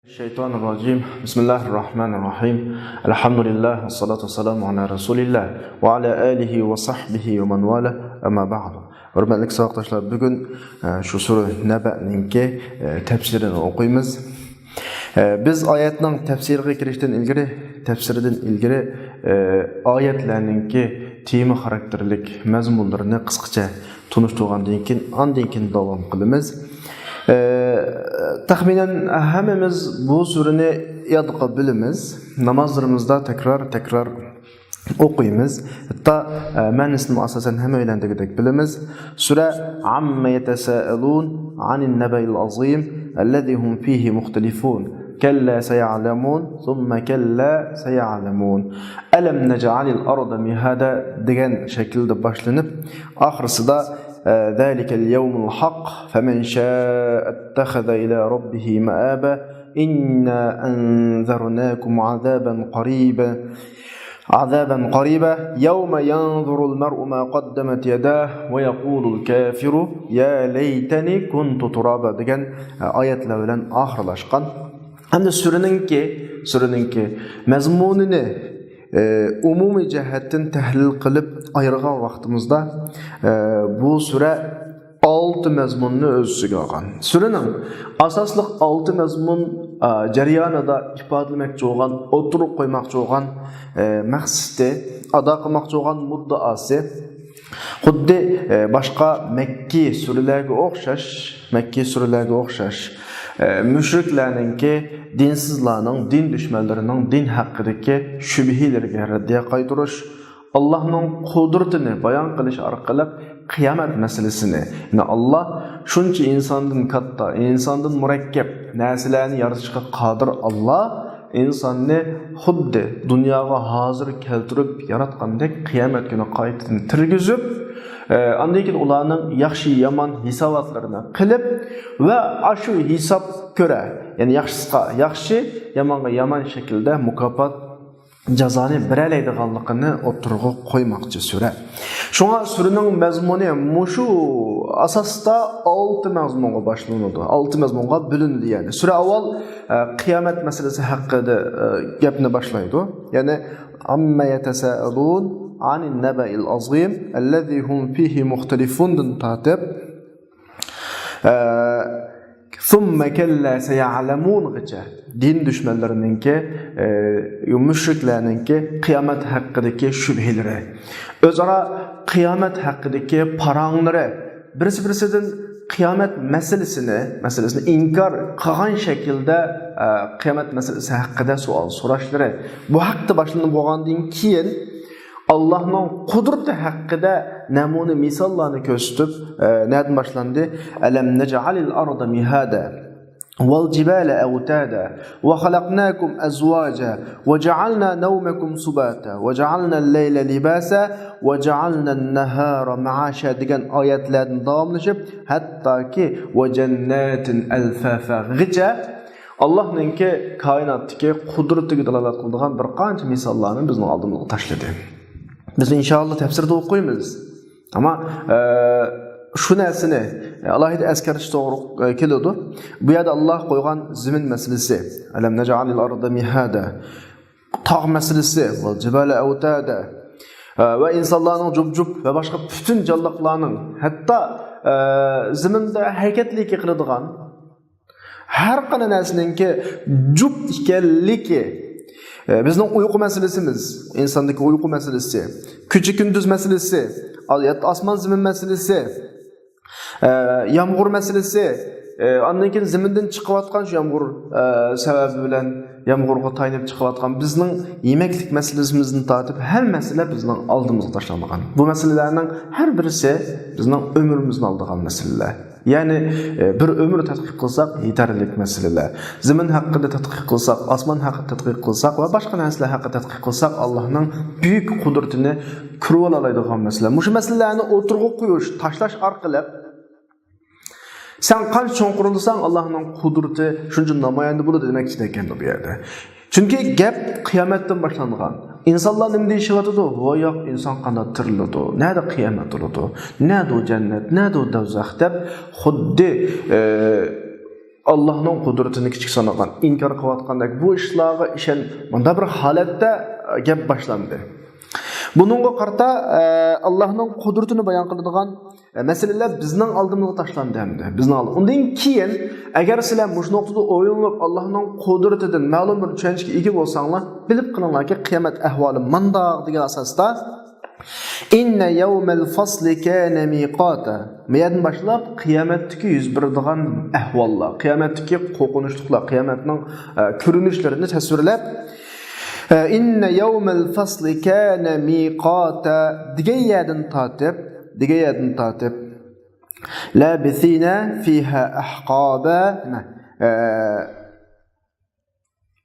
Şeytanirracim. Bismillahirrahmanirrahim. Elhamdülillah ve salatu vesselamu ala Resulillah ve ala alihi ve sahbihi ve men vala. Amma ba'du. Hürmetli savoqdoshlar, bugun shu sura Nabaninki tafsirini o'qiymiz. Biz oyatning tafsiriga kirishdan ilgari oyatlarninki tema xarakterlik mazmunlarini qisqacha tunishtirgandan keyin davom qilamiz. Taxminan hammamiz bu surani yodga bilamiz. Namozlarimizda takror o'qiymiz. Hatto ma'nosini asosan hamma o'ylandagidek bilamiz. Sura amma yatasaalun anin nabayil azim alladhi hum fihi mukhtalifun. Kalla sayalamun thumma kalla sayalamun. Alam naj'alil arda mihada degan shaklda boshlanib, oxirisida ذلك اليوم الحق فمن شاء اتخذ إلى ربه مآبا إنا أنذرناكم عذابا قريبا يوم ينظر المرء ما قدمت يداه ويقول الكافر يا ليتني كنت ترابا degan oyatlar bilan oxirlashgan. Hamda suraninki mazmunini umumiy jihatdan tahlil qilib ayirgan vaqtimizda bu sura 6 mazmunni o'z ichiga olgan. Suraning asosliq 6 mazmun jarayonida ifodalamoqchi bo'lgan, o'tirib qo'ymoqchi bo'lgan maqsadi, ado qilmoqchi bo'lgan muddaosi xuddi boshqa Makki suralarga o'xshash müşriklarninki dinsizlarning, din düşmanlarining din haqidagi shubhalarga raddiya qaytarish, Allohning qudratini bayon qilish orqali qiyomat masalasini, ya'ni Alloh shuncha insondan katta, insondan murakkab narsalarni yaratishga qodir Alloh insonni xuddi dunyoga hozir keltirib yaratgandek qiyomat kuni qaytadan tirgizib, ondan keyin ularning yaxshi yomon hisobotlarini qilib va shu hisob ko'ra, ya'ni yaxshisiga yaxshi, yomonga yomon shaklda mukofot jazoni beralaydiganligini o'tirg'i qo'ymoqchi sura. Shunga suraning mazmuni mushu asosda 6 mazmunga boshlanadi. 6 mazmunga bo'linadi, ya'ni sura avval qiyomat masalasi haqida gapni boshlaydi. Ya'ni amma yatasaalun anin nabail azim alladhi hum fihi mukhtalifun tatib thumma kalla sayalamun gacha din düşmanlarınınki müşriklarninki qiyomat haqidagi shubhalari, o'zaro qiyomat haqidagi paranglari, birisidan qiyomat masalasini inkor qilgan shaklda qiyomat masalasi haqida savol so'rashlari, bu haqda boshlanib bo'lgandan keyin Allah'ın kudreti hakkında namunu misallarını gösterip nereden başlandı? Alam nec'alil arda mihada vel cibale evtada ve halaknakum azwaja ve cealna nevmekum subata ve cealna leyle libasa ve cealna nehara ma'asha degan ayetlerden devamlaşıp hatta ki ve cennetin elfafa gıca Allah'ınki kainattaki kudretiga dalalat qiladigan bir qancha misollarni bizning oldimizga tashladi. Biz inşallah tafsirda o'qiymiz. Ama şu narsani alohida eskartish to'g'ri keladi. Bu yerda Alloh qo'ygan zimin masalasi, alam naj'alil arda mihada, tog' masalasi, val jibala awtada va insonlarning jub va boshqa butun jonliqlarning hatto ziminda harakatlik qiladigan har qanday narsaninki jub ekanligi, bizning uyqu masalasimiz, insondagi uyqu masalasi, kecha kunduz masalasi, osmon zimin masalasi, yomg'ir masalasi, ondan keyin zimindan chiqayotgan shu yomg'ir sababi bilan yomg'irga taynib chiqayotgan bizning yemaklik masalamizni tortib har masala bizning oldimizga tashlangan. Bu masalalarning har birisi bizning umrimizning oldigan masalalar. Yani bir ömür tadqiq qilsak yetarli masalalar. Zimin haqida tadqiq qilsak, osmon haqida tadqiq qilsak va boshqa narsalar haqida tadqiq qilsak Allohning buyuk qudratini ko'rib oladigan masalalar. Mush masalalarni o'tirg'i qo'yish, tashlash orqali sen qancha cho'nqirilsang Allohning qudrati shuncha namoyon bo'ladi demoqchi ekan bu yerda. Chunki gap qiyomatdan boshlangan. İnsanlar nima deyishyapti? Voy yo'q, inson qanday tiriladi? Nada qiyomat bo'ladi? Nada jannat, nada do'zax deb xuddi Allah'ın kudretini kichik sanagan, inkar qilayotgandek bu ishlarga ishen bunda bir holatda gap boshlandi. Bununla qarta Allah'ın kudretini bayon qiladigan meseleler bizning oldimizga tashlandi hamda. Bizning oldimizga. Undan keyin agar sizlar mush nuqtada o'ylanib Allah'ın kudratidan ma'lum bir tushunchaga ega bo'lsanglar, bilib qilinglarki qiyomat ahvoli mandaq degan asosda inna yawmal fasli kana miqata. Meyadan boshlab qiyomatdagi yuz beradigan ahvollar, qiyomatdagi qo'rqinchliklar, qiyomatning ko'rinishlarini tasvirlab inna yawmal fasli kana miqata degan yerdan tortib labithina fiha ahqaba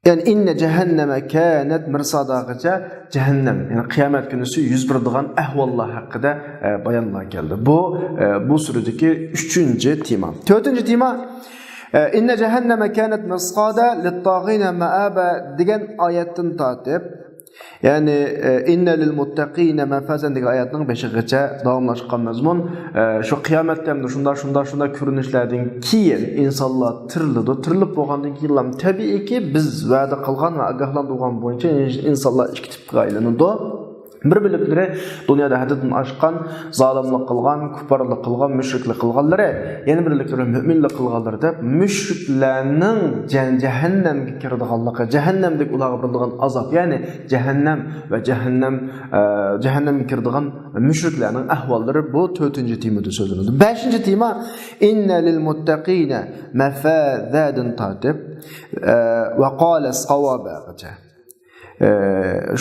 yani inna cehenneme kânet mirsadagicha cehennem yani kıyamet günüsü yüz beradigan ahvollar haqida bayanlar geldi. Bu suredeki 3. tema. 4. tema inna cehenneme kânet mirsada lit-tâgîne ma'aba degan oyatdan tortib yani inna lil muttaqina mafazan degan oyatning 5-gacha davomlashgan mazmun şu qiyomatda ham shunda ko'rinishlardan keyin insonlar tirilib bo'lgandan keyin ham tabiiyki biz va'da qilgan va ogohlantirgan bo'yicha insonlar ikki tipga aylanadi. Bir bilikleri dünyada haddidan aşkan, zalimlik qilgan, kuparlik qilgan, müşriklik qilganlari, yana birlikleri müminlik qilganlari deb müşriklarning cehennemga kiradiganligi, cehennemdek ularga berilgan azap, yani cehennemga kiradigan müşriklarning ahvollari bu 4. temada so'zlanadi. 5. tema inna lil muttaqina mafazadan tatib va qala sawaba.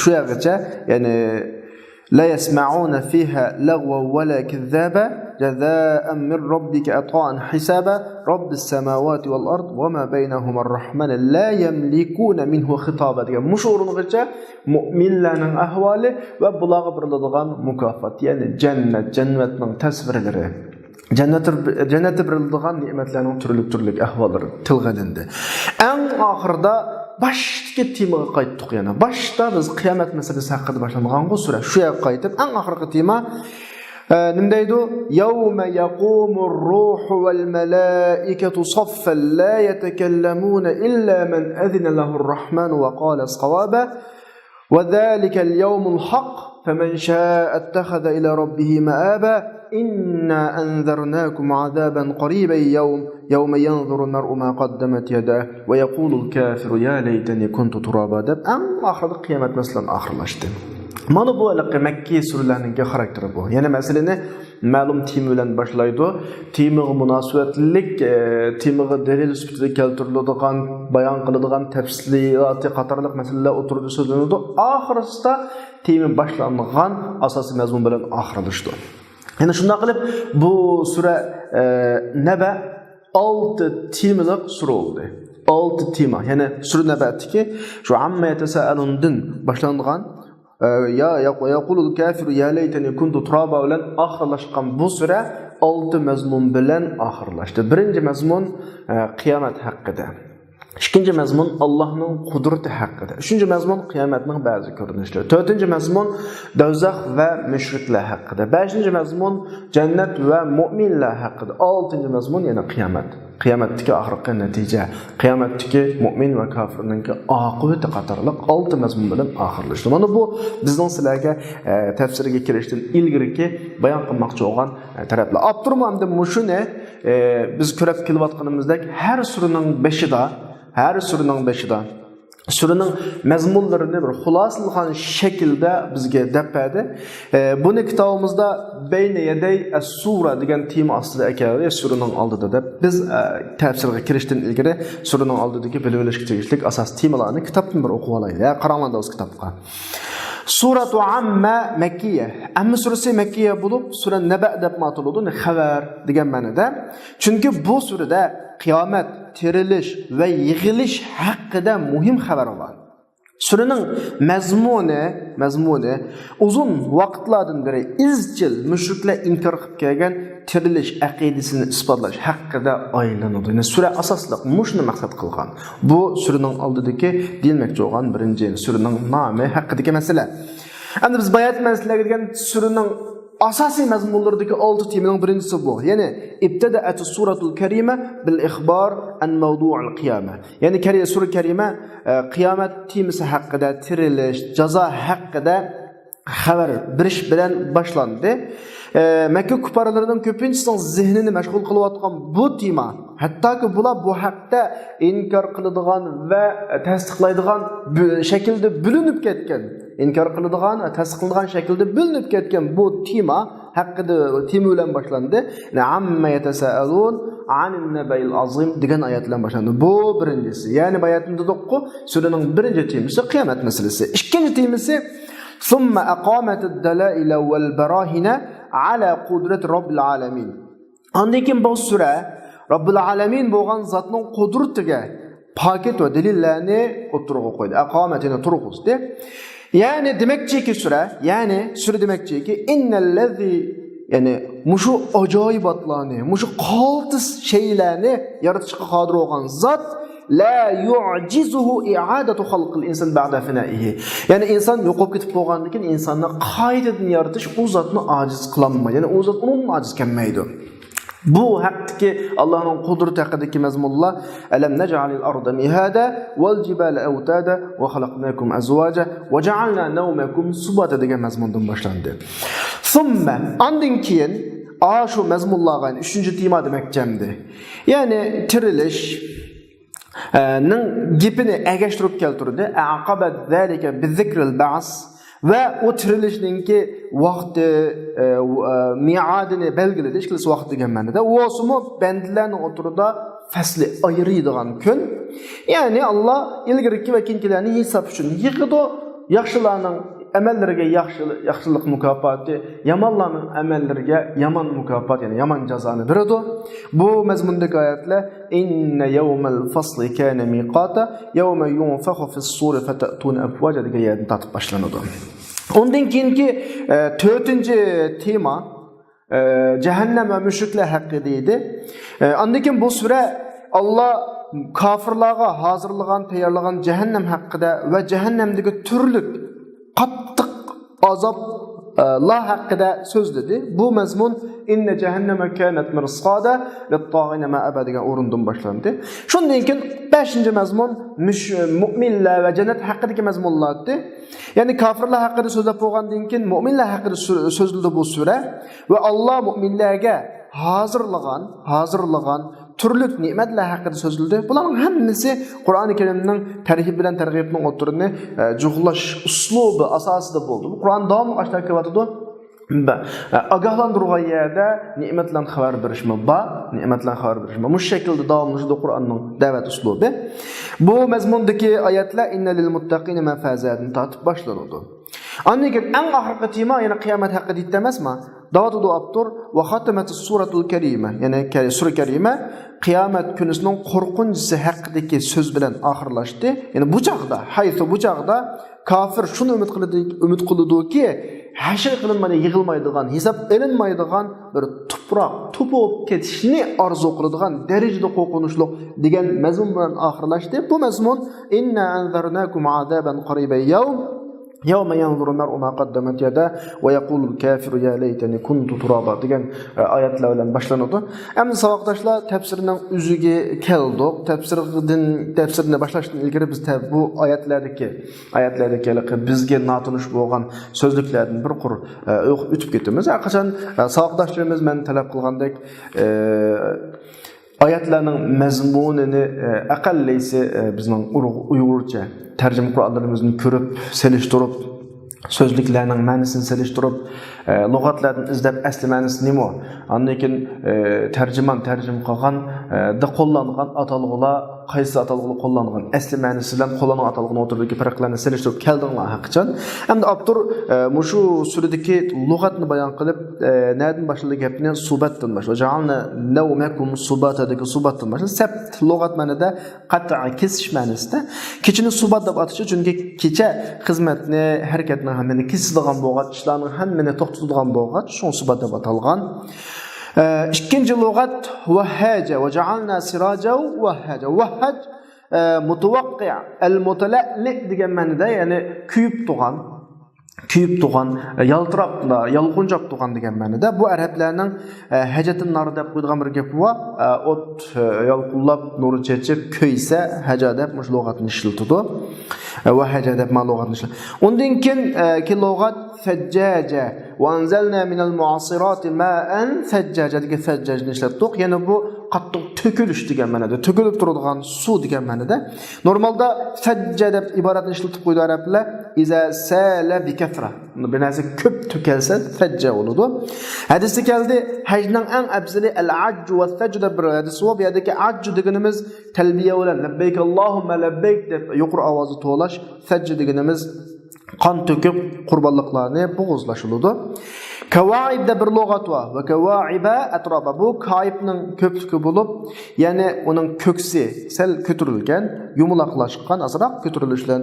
Şu yergacha yani la yasma'una fiha lagwa wala kadhaba jazaa'an min rabbika ata'an hisaba rabbis samawati wal ard wama baynahuma ar-rahman la yamlikuna minhu khitaba degan mushurungacha mu'minlarning ahvoli va bularga beriladigan mukofot yani jannatning tasvirlari jannatda beriladigan ne'matlarning turli ahvollari tilg'alindi. Eng oxirida baştaki temaga qaytdik yana. Başta biz qiyomat masalasi haqida boshlagan bu sura. Shu yerga qaytib, eng oxirgi tema nima deydi? Yawma yaqumur ruhu wal malaikatu saffan la yatakallamuna illa man adhina lahu ar-rahman wa qala sawaba wa dhalika al-yawmul haqq faman sha'a ittakhadha ila rabbih ma'aba inna anzarnakum 'adaban qariban يوم ينظر المرء ما قدمت يداه ويقول الكافر يا ليتني كنت ترابا deb oxirida qiyomat masalan oxirlashdi. Mana bu Makki suralarining xarakteri bu. Yana masalani ma'lum tema bilan boshlaydi. Temaga munosabatlik, temaga dalil sifatida keltiriladigan, bayon qiladigan tafsilotli qatorliq masalalar o'tirdi so'zlanadi. Oxirisida tema boshlangan asosiy mazmun bilan oxirlashdi. Yani shunday qilib bu sura Naba 6 temalık sura oldu. 6 tema. Yani sura Naba'daki şu amma yetesaalundan başlangan ya yaqulul kafiru ya leyteni kuntu turaba bilan oxirlashgan bu sura 6 mazmun bilan oxirlashdi. Birinchi mazmun qiyomat haqida. İkinci mazmun Allah'ın kudreti hakkında. Üçüncü mazmun kıyametinin bazı görünüşleri. Dördüncü mazmun dozaq ve müşrikler hakkında. Beşinci mazmun cennet ve müminler hakkında. Altıncı mazmun yine kıyamet. Kıyametteki ahirki netice. Kıyametteki mümin ve kafirinin akıbeti qatarlıq 6 mazmun bilan ahirleşti. Mana bu bizning sizlarga tafsirga kirishdan ilgirki bayon qilmoqchi bo'lgan taraflar. Abdurrahmonda mushuni biz ko'rib kelayotganimizdek har suraning beshida Sura'nın mazmunlarini bir xulosalangan shaklda bizga dapadi. Buni kitobimizda Bayna yaday as-sura degan tema ostida ekan, suraning oldida deb biz tafsirga kirishdan ilgari suraning oldidagi bilib olishga tegishli asos temalarni kitobdan bir o'qib olaylik. Qaranglar o'z kitobga. Suratu Amma Makkiya. Amma surasi Makkiya bo'lib, sura Naba deb ataladi, xabar degan ma'noda. Chunki bu surada qiyomat, tirilish va yig'ilish haqida muhim xabar var. Suraning mazmuni uzun vaqtlardan beri izchil mushriklar inkor qilib kelgan tirilish aqidasini isbotlash haqida aylanadi. Yani sura asosliq mushni maqsad qilgan. Bu suraning oldidagi deyilmoqchi bo'lgan birinchi suraning nomi haqidagi masala. Endi biz bayat masalaga kirgan suraning asosiy mazmunlardagi 6 temaning birinchisi bu. Ya'ni ibtada'at suratul karima bil ikhbar an mawdu'ul qiyamah. Ya'ni sura karima qiyomat temasi haqida, tirilish, jazo haqida xabar berish bilan boshlandi. Makka kufarlarının köpüncüsünün zihnini meşgul kılıvatkan bu tema, hatta ki bular bu haqda inkar kılıdığan ve tasdiqlaydigan şekilde bölünüp ketken, inkar kılıdığan, tasdiqlaydigan şekilde bölünüp ketken bu tema haqqida tema bilan boshlandi. Amma yatasaalun anin nabayil azim degan oyat bilan boshlandi. Bu birinchisi. Ya'ni bayatında doqqu suraning birinchi temasi qiyomat masalasi. Ikkinchi temasi summa aqamatud dalail wal barahina ala qudrat robbil alamin. Ondan keyin bu sura Robbil alamin bo'lgan zotning qudratiga paket va dalillarni o'tirg'a qo'ydi. Aqomatini turg'izdi. Ya'ni demakchiki sura demakchiki innallazi ya'ni mushu ajoyibotlarni, mushu qaltis shaylarni yaratishga qodir bo'lgan zot la yu'jizuhu i'adatu xalqil inson ba'da finaihi. Ya'ni inson yo'qolib ketib bo'lgandan keyin insonni qaytadan yaratish u zotni ojiz qilolmaydi. Ya'ni u zot uni ojiz kelmaydi. Bu haqqi Allohning qudrati haqidagi mazmunlar alam naj'alil arda mihada wal jibala awtada wa khalaqnakum azwaja wa ja'alna nawmakum subata degan mazmundan boshlandi. Summa ondan keyin shu mazmunlarga 3-tema demakchamdi. Ya'ni tirilish ning gapini agashtirib keltirdi. Aqabat zalika bizikril ba's ve o tirilishninki vaqti miadini belgiledi. Ishqilisi vaqt degan ma'noda. U osmo bandlarning o'tirida fasli ayiradigan kun. Ya'ni Alloh ilgirki va keyingilarni hisob uchun yig'idi. Yaxshilarning amallariga yaxshilik mukofoti, yomonlarning amallariga yomon mukofot, ya'ni yomon jazoni beradi. Bu mazmundagi oyatlar inna yawmal fasli kana miqata yawma yunfakhu fis-suri fatatuna afwaja degan yerdan tatib boshlanadi. Ondan keyingi 4-tema jahannam va mushriklar haqida edi. Ondan keyin bu sura Alloh kafirlarga hozirlagan, tayyorlagan jahannam haqida va jahannamdagi turli qattiq azob la haqida so'zladi. Bu mazmun inna jahannama kanat mirsada lit-tag'ina ma'aba degan o'rindan boshlandi. Shundan keyin 5-mazmun mu'minlar va jannat haqidagi mazmunlardi. Ya'ni kafirlar haqida so'zlab bo'lgandan keyin mu'minlar haqida so'zladi bu sura va Alloh mu'minlarga hozirlagan turli ne'matlar haqida so'zladi. Bularning hammasi Qur'oni Karimning tarhib bilan targ'ibning o'tirini jug'lash uslubi asosida bo'ldi. Bu Qur'on davom qilishda kelyapti. Agahlandırılan yerde nimetlen xabar berishmi nimetlen xabar berishmi. Bu şekilde davamlıcıda Kur'an'ın davet uslubu. Bu mazmundaki ayetler inna lil muttaqina mafazatun tatib başlandı. Annekin en ahirki tema yani kıyamet hakkı dittemezme. Davatu duaptur ve hatametis suratul kerime yani sura kerime kıyamet günüsünün korkuncusu hakkındaki söz bilen ahırlaştı. Yani bu çağda kafir şunu ümit kılıdı ki haşir kılınmaya yığılmaydıgan, hesap elinmaydıgan bir tupu olup ketişini arzu kılıdıgan derecede korkunçluk degen mezmun bilen ahırlaştı. Bu mezmun inna anzarnakum azaban qariban yawma yanzuru mar'u ma qaddamat yada ve yaqulul kafiru ya leyteni kuntu turaba degan oyatlar bilan boshlanadi. Endi saboqdoshlar tafsirining o'ziga keldik. Tafsirini boshlashdan ilgari biz bu oyatlardagi bizga notunish bo'lgan so'zliklardan bir qur o'tib ketamiz. Qachon saboqdoshlarimiz men talab qilgandek oyatlarning mazmunini aqallaysa bizning Uyg'urcha tercüme Kur'anlarımızın körüp, seliştirip, sözlüklerinin ma'nosini seliştirip, lug'atlardan izlab asli ma'nosi nima? Ondan keyin tercüme qilgan, qo'llangan atalg'ular, qaysi atalg'ular qo'llangan, asli ma'nosi bilan qo'llangan atalg'uning o'rtasidagi farqlarni selishtirib keldinglar haqiqatan. Endi Abdur shu suradagi lug'atni bayon qilib, nereden başladı gapni subatdan başladı. Ja'alna nawmakum subata degan subatdan başladı. Sabt lug'at ma'noda qat'iy kesish ma'nosida. Kechini subat deb atishi chunki kecha xizmatni, harakatni hammani kesilgan bo'lgan, ishlarning hammani to'xtatadigan bo'lgan, shu subat deb atalgan. İkinci lug'at vahhaja ve ja'alna siraja vahhaja. Vahhaj mutavaqi' al-mutala'li degan ma'noda, ya'ni kuyib turgan, kuyib tuğan, yaltırapla, yalğıncap tuğan degen ma'noda. Bu Arablarning hajatin nari deb qo'ygan bir gap bor. Ot yalqullab nuri chechib kuysa haja deb mush lug'atni ishlatadi. Va haja deb ma'lug'atni ishlatadi. Undan keyin lug'at sajjaja va anzalna minal mu'asirati ma'an sajjaja degan sajjajni ishlatdik. Ya'ni bu qattiq to'kilish degan ma'noda, to'kilib turadigan suv degan ma'noda. Normalda sajja deb iboratni ishlatib qo'ydi arablar. İza sala bi kafra. Bir narsa ko'p to'kelsa sajja bo'ladi. Hadisda keldi, hajning eng afzali al-ajj va sajda bir hadis va bu yerdagi ajj deganimiz talbiya bilan labbayk Allohumma labbayk deb yuqori ovozni to'lash, sajda deganimiz qon to'kib qurbonliqlarni bo'g'izlashiladi. Kavaibda bir lug'at var ve kavaiba atroba. Bu kaibning ko'pligi bo'lib, ya'ni uning ko'ksi sal ko'tarilgan, yumaloqlashgan, azroq ko'tarilishlar.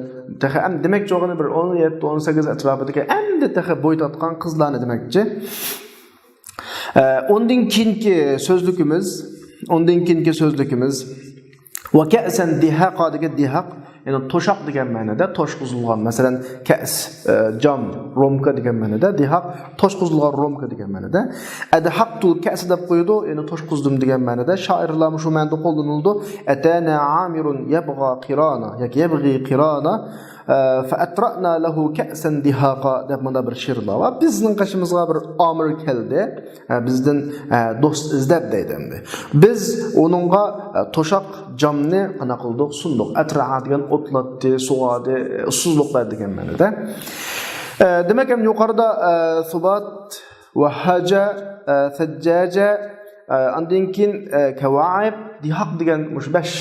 Ham demak jo'g'ini bir 17-18 atrofidagi endi taxa bo'y tortgan qizlarni demakchi. Ondan keyingi so'zlikimiz va ka'san dihaqa degan dihaq, yani to'shaq degan ma'noda toshqizilgan. Masalan, kas, jam, romka degan ma'noda, dihaq toshqizilgan romka degan ma'noda. Adhaqtul kas deb qo'ydi, yani toshqizdim degan ma'noda. Shoirlar shu ma'noda qo'llanildi. Atana amirun yabgha qirana, yoki yabghi qirana fa atra'na lahu ka'san dihaqa deb mana bir she'rlar va bizning qashimizga bir amir keldi. Bizdan do'st izlab deydi. Biz onunga to'shaq jamni qana qildik, sunduq. Atra'a degan otlatdi, suadi, usuzluqlar degan ma'noda. Demak ham yuqorida subat va haja, sajjaja, andan keyin kavaib, dihaq degan mush 5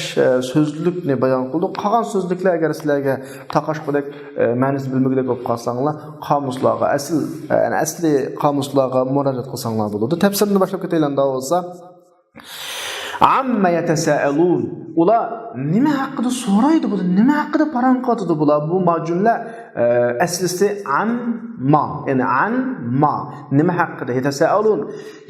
so'zlikni bayon qildik. Qolgan so'zliklar agar sizlarga taqashqudek ma'nosini bilmagilik bo'lib qolsanglar, qomuslarga asli qomuslarga murojaat qilsanglar bo'ladi. Tafsirni boshlab ketaylik bo'lsa. Amma yatasaalun. Ular nima haqida so'raydi bu? Nima haqida paranqotidi bular? Bu majumla aslisi amma, ya'ni ma. Nima haqida yatasaalun?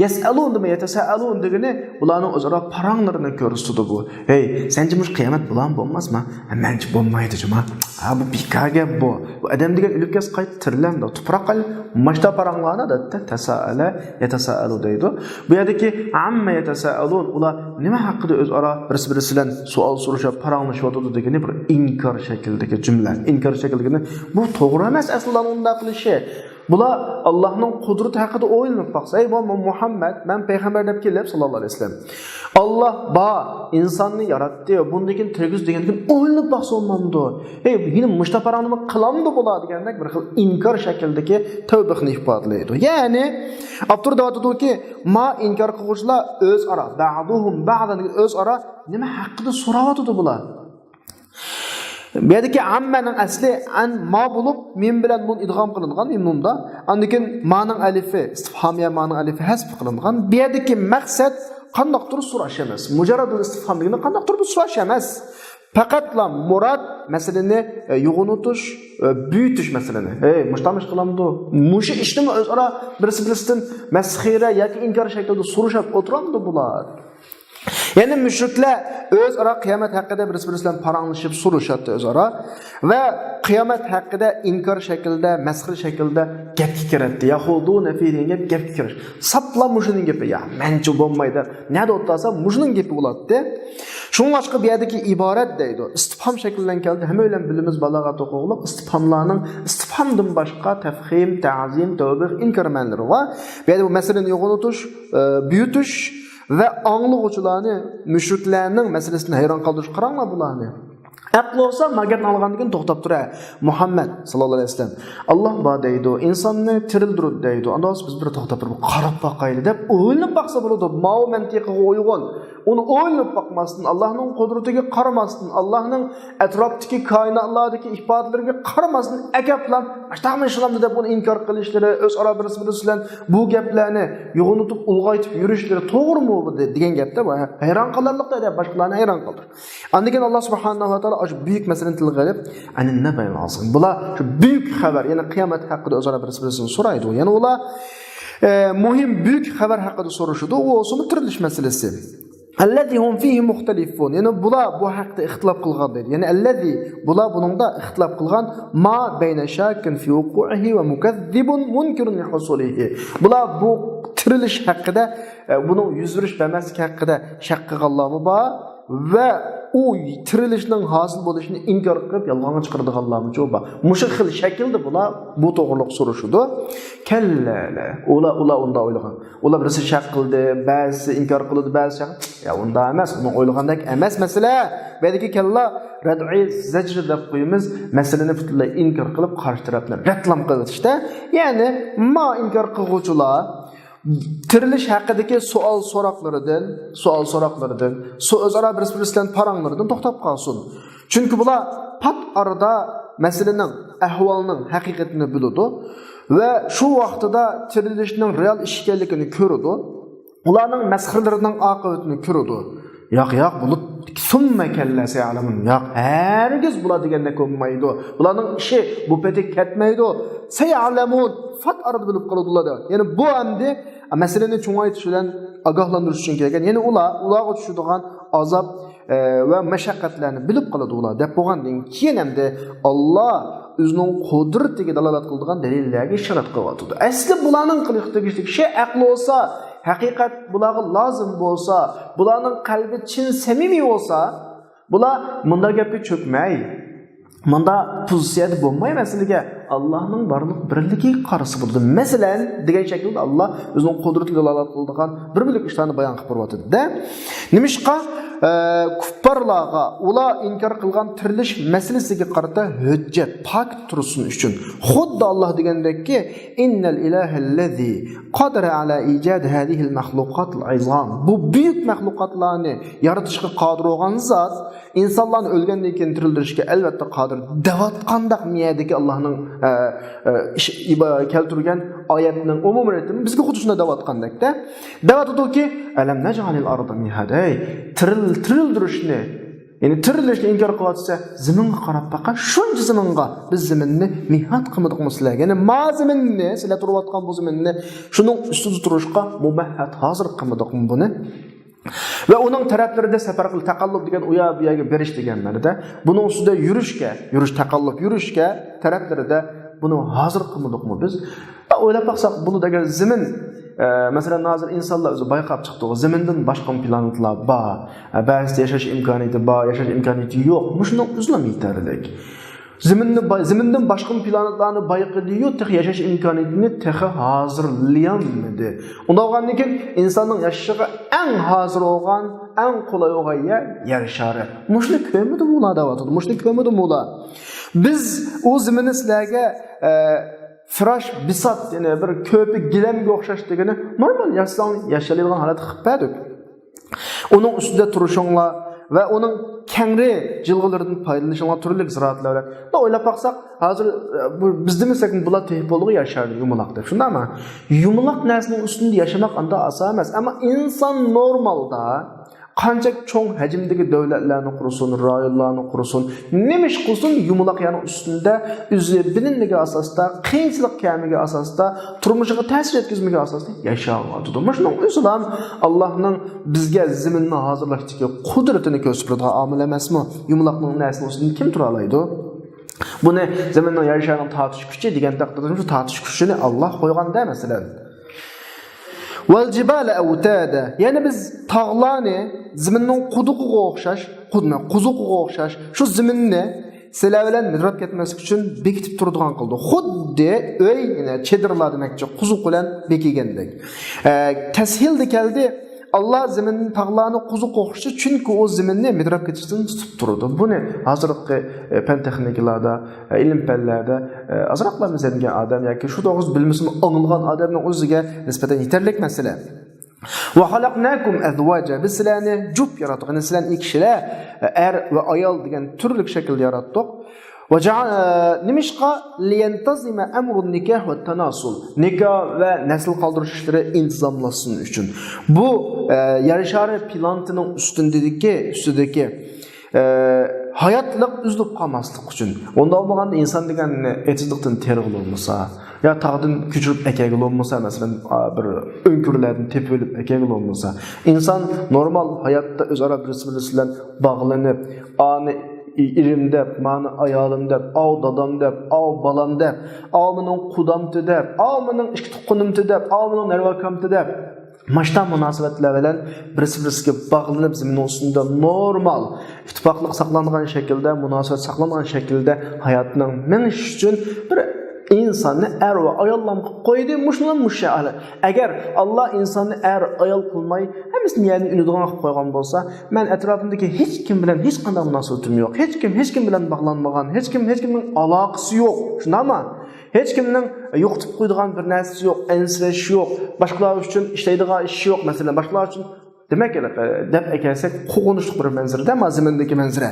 Yasalun dema yatasaalun degani ularning o'zaro paranglarini ko'rsatdi bu. Hey, sence mush qiyomat bilan bo'lmasmi? Menchi bo'lmaydi juma. Ha bu bikaga bu. Bu odam degan o'likkas qayt tirlamda, tuproq qil, mashta paranglarni da tasaala yatasaalu deydi. Bu yerdagi amma yatasaalun ular nima haqida o'zaro bir-birisi bilan savol so'rashib, paranglashib degani bir inkor shaklidagi jumla. Inkor shaklidagi bu to'g'ri emas aslida unda qilishi. Bular Allohning qudrati haqida o'ylanib baqsa, ey Muhammad, men payg'ambar deb kelib sallallohu alayhi vasallam. Allah ba insonni yaratdi, bundakin tirgiz degandan o'ylanib baqsa olmamdi. Ey, yine mushtaparanimi qilamdi bular degandek bir xil inkor shaklidagi tavbihni ifodalaydi. Ya'ni Abdur deyotdiki, ma inkor qiluvchilar o'zaro, ba'duhum ba'dan o'zaro nima haqida so'rayotdi bular? Bu yerdagi ammaning asli an ma bo'lib, men bilan nun idg'om qilingan nunda. Andikin ma'ning alifi, istifhomiya ma'ning alifi hasb qilingan. Bu yerdagi maqsad qandoqdir so'rash emas. Mujarradul istifhom degani qandoqdir so'rash emas. Faqatla murad masalani yo'g'unutish, büyütüş masalani. Mushtamish qilamdi. Mushi ishnimi o'zaro birisi-birisidan masxira yoki inkor shaklida so'rashib o'tiramdi bular. Yani müşrikler o'zaro qiyomat haqida birisi-birisi bilan paranglashib so'rashadi o'zaro va qiyomat haqida inkor shaklida, masxir shaklda gapga kiradi. Yahuduna fi'liga gapga kirish. Sapla mushining gapi. Ya, menchi bo'lmaydi. Nada o'tsa mushining gapi bo'ladi. Shunga boshqa bu yerdagi iborat deydi. Istifhom shaklidan keldi. Hamma bilan bilimiz balog'at huquqliq istifhomlarning istifhomdan boshqa tafhim, ta'zim, tavbih, inkor ma'nolari va bu yerda bu masalani yo'g'otish, büyütüş ve anlıqçılarni müşriklarning masalasini hayron qoldirish qaranglar bularni. Aql olsa magapni olgandan to'xtab tura. Muhammad sallallohu alayhi vasallam Alloh bor deydi, insonni tirildiradi deydi. Unda biz bir to'xtab turib qarab boqayli deb o'ylanib baqsa bo'ladi. Ma'o mantiqiga uyg'un. Uni o'ylanib baqmasdan, Allohning qudratiga qaramasdan, Allohning atrofdagi koinotlardagi ifodalariga qaramasdan akaplan, "Ashtaqmi ishlamdi" deb uni inkor qilishlari, o'zaro birisi bilan bu gaplarni yo'g'unitib ulg'aytib yurishlari to'g'rimi bu degan gapda hayron qolarliqda deb boshqalarni hayron qoldir. Andigan Alloh subhanahu va taolo shu buyuk masalani tilga olib, "Anin nabayil azim." Bular shu buyuk xabar, ya'ni qiyomat haqida o'zaro birisi-birini so'raydi. Ya'ni ular muhim buyuk xabar haqida so'rashadi, u o'sini tirilish masalasi. Allazi hum fihi muhtalifun. Yani bular bu haqda ixtilof qilgan deydi. Yani allazi bular buningda ixtilof qilgan ma bayna shakin fi wuqu'ihi va mukazzibun munkirun li husulihi. Bular bu tirilish haqida, buning yuz berish emaslik haqida shak qilganlarmi bor va u tirilishning hosil bo'lishini inkor qilib yolg'onga chiqaradiganlarmi bor. Mushu xil shaklda bular bu to'g'riliq so'rashudi. Kallala. Ular unda o'ylagan. Ular birisi shak qildi, ba'zi inkor qildi, ba'zi shak. Ya unda emas, uni o'ylagandek emas masala. Balki kalla rad'i zajr deb qo'yamiz, masalani butunlay inkor qilib qarshi tarafni ratlam qilishda. Ya'ni ma inkor qiluvchilar tirilish haqidagi so'roqlaridan, o'zaro bir-birlaridan paranglaridan to'xtab qolsin. Chunki bular pat arada masalaning ahvolining haqiqatini biladi va shu vaqtida tirilishning real ish ekanligini ko'radi. Ularning masxiralarining oqibatini ko'radi. Yo'q, bular summa kallasi alamun. Yo'q, hergiz bular deganda ko'nmaydi. Bularning ishi bu petik ketmaydi. Sayalamun fat arada bilib qoladilar. Ya'ni bu endi masalani cho'ngaytirish bilan ogohlantirish uchun kelgan. Ya'ni ularga tushadigan azob va mashaqqatlarni bilib qoladi ular deb bo'lgandan keyin endi Alloh o'zining qudratiga dalolat qiladigan dalillarga ishorat qilyapti. Asli bularning qilishdagi shay aqli olsa, haqiqat bularga lozim bo'lsa, bularning qalbi chin samimiy bo'lsa, bular bunda gapga cho'kmay, bunda pozitsiyada bo'lmay masalaga Allohning barliq birligiga qarshi bo'ldi. Masalan, degan shaklda Alloh o'zining qudratiga dalolat qiladigan bir birlik ishlarni bayon qilib qo'yapti-da. Nimishqa kuffarlarga ular inkor qilgan tirilish masalasiga qarata hujjat pak tursin uchun xuddi Alloh degandekki innal ilahallazi qadara ala ijad hadhihi al-makhluqat al-izam. Bu buyuk mahluqotlarni yaratishga qodir bo'lgan zot insonlarni o'lgandan keyin tirildirishga albatta qodir. Davatqandaq niyadagi Allohning keltirgan oyatning umumiyatini bizga xuddi shunday davatqandakda. Davatudiki alam naj'alil arda mihaday. Tirildirishni, ya'ni tirilishni inkor qilyapsa, zaminga qarab baqa, shuncha zaminga biz zaminni mehnat qilmadikmi sizlarga? Ya'ni maziminni, sizlar turayotgan bu zaminni shuning ustida turishga mumahhat hozir qilmadikmi buni? Va uning taraflarida safar qil taqallub degan u yoq bu yerga berish degan ma'noda, buning ustida taqallub yurishga taraflarida buni hozir qilmadikmi biz? O'ylab baqsaq, buni degan zamin masalan hozir insonlar o'zi bayqab chiqdi. Zamindan boshqa planetlar bor. Ba'zi yashash imkoniyati bor, yashash imkoniyati yo'q. Shundan uzlam yetarlik. Zamindan boshqa planetlarni bayqidi-yu, yashash imkoniyatini hozirlayolmadi. Undan keyin insonning yashashiga eng hozir bo'lgan, eng qulay bo'lgan yer shari. Mushni ko'midi bular davatdi. Mushni ko'midi bular. Biz o zaminni sizlarga firash bisat yani bir köpü gilemga o'xshash degani normal yashaydigan holat qilib berdik. Uning ustida turishinglar va uning kengri jilg'ilaridan foydalanishinglar turli ziroatlar bilan. O'ylab baqsaq, hozir biz demasak bular tehboligi yashardi yumaloq deb. Shundaymi? Yumaloq narsaning ustida yashamak anda oson emas, ammo inson normalda qancha cho'ng hajmdagi davlatlarni qursin, rayonlarni qursin, nemish qilsin yumaloq yani ustida o'zi bilinmagan asosda, qiyinchilik kamiga asosda, turmushiga ta'sir yetkazmagan asosda yashayapti. Shuning o'zi ham Allohning bizga zaminni hozirlashdagi qudratini ko'rsatadigan omil emasmi? Yumaloqning narsasi ustida kim tura oladi? Buni zaminning yashashning tortish kuchi degan taqdirda shu tortish kuchini Alloh qo'yganda masalan Vel jibale avtada. Yani biz tağlarni zaminning quduqiga o'xshash, shu zaminni sizlar bilan midrab ketmaslik uchun bekitib turadigan qildi. Xuddi o'y, ya'ni chedirlar demakchi, quzuq bilan bekigandek. Tashildi keldi. Allah zaminning tağlarni quzuqqa o'xshashi, chunki o zaminni midrab ketishdan tutib turadi. Buni hozirgi fan texnikalarda, ilm fanlarda azroqlarimiz degan odam yoki shu to'g'ri bilmasini anglgan odamning o'ziga nisbatan yetarlik masala. Va xalaqnakum azwaja. Biz sizlarni jup yaratdik. Yani sizlarni ikki kishilar er va ayol degan turli shaklda yaratdik. Va nimishqa liyantazima amrun nikah va tanasul. Nikah va nasl qoldirish ishlari intizomlansin uchun. Bu yer shari planetining ustidagi hayotlik uzilib qolmaslik uchun. Unda bo'lganda inson degan etizlikdan terg'il bo'lmasa, ya tağdan küçülüp ekegil olmasa, mesela bir önkürlerden tepilip ekegil olmasa, insan normal hayatta özara birisi bilen bağlanıp, anı irim dep, mani ayalım dep, av dadam dep, av balam dep, av mının kudamtı dep, av mının işki tukunumtı dep, av mının nervakamtı dep. Maçtan münasebetler bilen birisi bağlanıp zemin olsunda normal, ittifaklık saklanğan şekilde, münasebet saklanğan şekilde hayatının men iş üçün bir insanı er ve ayallam koydu, muşnulan muşşalı. Eğer Allah insanı er ayal kılmayı hemisini yerini ünüdüğün koygan bolsa, men etrafımdaki hiç kim bilen hiç qanday münasebetim yok. Hiç kim bilen bağlanmagan, hiç kimin alakası yok. Şunda ama hiç kimnin yoqtib qoyduğun bir narsasi yok, ensreşi yok. Başkalar üçün işleydiği iş yok mesela. Başkalar üçün demek gerek dep ekersek qoğunuşluq bir manzara, mazimindeki manzara.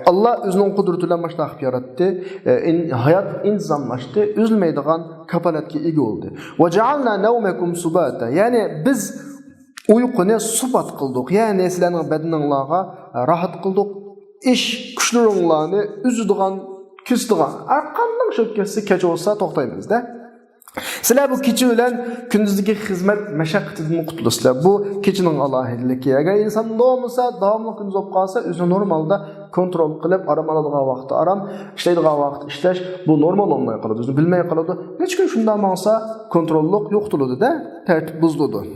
Allah özünün kudretiyle başlayıp yarattı. Hayat intizamlaştı. Üzülmeydiğin kapalatki igi oldu. وَجَعَلْنَا نَوْمَكُمْ سُبَاتًا. Yani biz uykunu subat kıldık. Yani sizlerin bedeninize rahat kıldık. İş güçlerinizle üzüdüğün, küstüğün. Arkandan şöpkesi keçi olsa toxtayınız da. Sizler bu keçi bilen gündüzdeki hizmet meşakkatinden kurtuluslar. Bu keçinin alahidliki. Eğer insan doğmasa, davamlı gündüz olup kalsa, özü normalde kontrol kılıp aram aladığı vakti aram, işleydiği vakti işleş, bu normal olmaya kaladı. Özünü bilmeye kaladı. Hiç gün şundan olsa kontrollük yoktuludu da, tertip buzludu.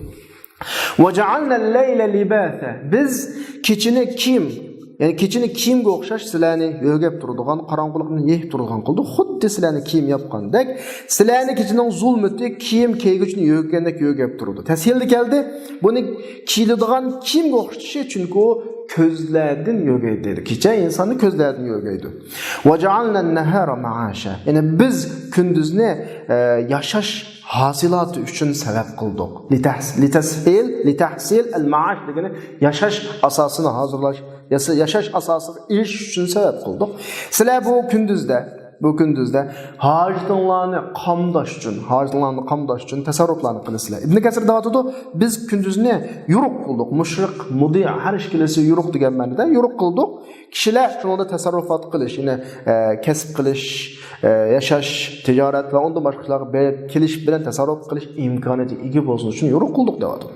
وَجَعَلْنَا اللَّيْلَ لِبَاثًا. Biz keçini kim? Yani keçini kimge okşaş sizlarni yögep turduğan, qarangılıqni yeyip turduğan qıldı. Xuddi sizlarni kiyim yapqandek, sizlarni keçinin zulmeti kiyim keygüçni yöggendek yögep turdu. Təsirli geldi. Bunu kiyildiğan kimge okşaşı çünkü o közlerden yögeydi. Keçe insanı közlerden yögeydi. وَجَعَلْنَا النَّهَارَ مَعَاشًا. Yani biz gündüzni yaşaş hasilatı üçün sebep kıldık. Litahsil el-maaş degeni yaşaş asasını hazırlaş, yaşaş asası iş üçün sebep kıldık. Sizler bu gündüzde hacıtınlarını qamdaş üçün tasarruflarını kılısılar. İbn Kesir dağıtıdı, biz gündüzünü yuruk kıldık. Müşrik, mudi, her işkilesi yuruk degen ma'noda yuruk kıldık. Kişiler şununda tasarrufat kılış, yine kesip kılış, yaşaş, ticaret ve ondan başkaları keliş bilen tasarruf kılış imkaniyeti igi bozun için yuruk kıldık dağıtıdı.